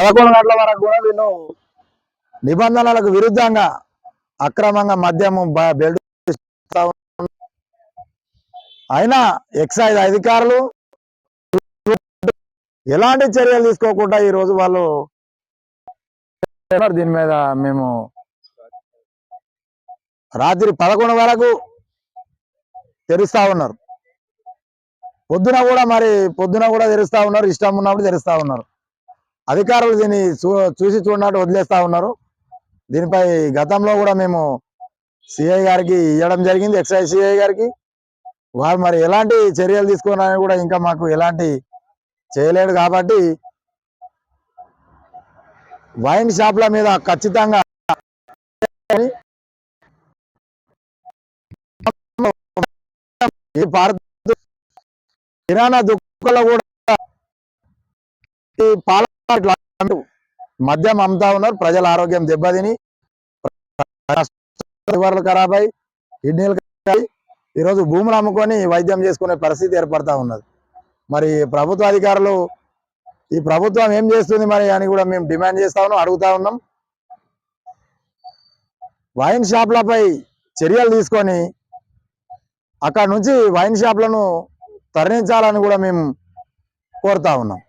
11 గంటల వరకు కూడా వీళ్ళు నిబంధనలకు విరుద్ధంగా అక్రమంగా మద్యము బెల్ట్ అయినా ఎక్సైజ్ అధికారులు ఎలాంటి చర్యలు తీసుకోకుండా ఈరోజు వాళ్ళు దీని మీద మేము రాత్రి 11 వరకు తెరుస్తా ఉన్నారు. పొద్దున కూడా తెరుస్తా ఉన్నారు, ఇష్టం ఉన్నప్పుడు తెరుస్తా ఉన్నారు. అధికారులు దీన్ని చూసి చూడనట్టు వదిలేస్తా ఉన్నారు. దీనిపై గతంలో కూడా మేము సిఐ గారికి ఇవ్వడం జరిగింది, ఎక్సైజ్ సిఐ గారికి. వారు మరి ఎలాంటి చర్యలు తీసుకోవాలని కూడా ఇంకా మాకు ఎలాంటి చేయలేడు. కాబట్టి వైన్ షాప్ల మీద ఖచ్చితంగా కిరాణా దుకాణాల్లో కూడా మద్యం అమ్ముతా ఉన్నారు. ప్రజల ఆరోగ్యం దెబ్బతిని లివర్లు ఖరాబ్ అయి కిడ్నీలు ఈరోజు భూములు అమ్ముకొని వైద్యం చేసుకునే పరిస్థితి ఏర్పడతా ఉన్నది. మరి ప్రభుత్వ అధికారులు ఈ ప్రభుత్వం ఏం చేస్తుంది మరి అని కూడా మేము డిమాండ్ చేస్తా ఉన్నాం, అడుగుతా ఉన్నాం. వైన్ షాప్లపై చర్యలు తీసుకొని అక్కడ నుంచి వైన్ షాప్లను తరలించాలని కూడా మేము కోరుతా ఉన్నాం.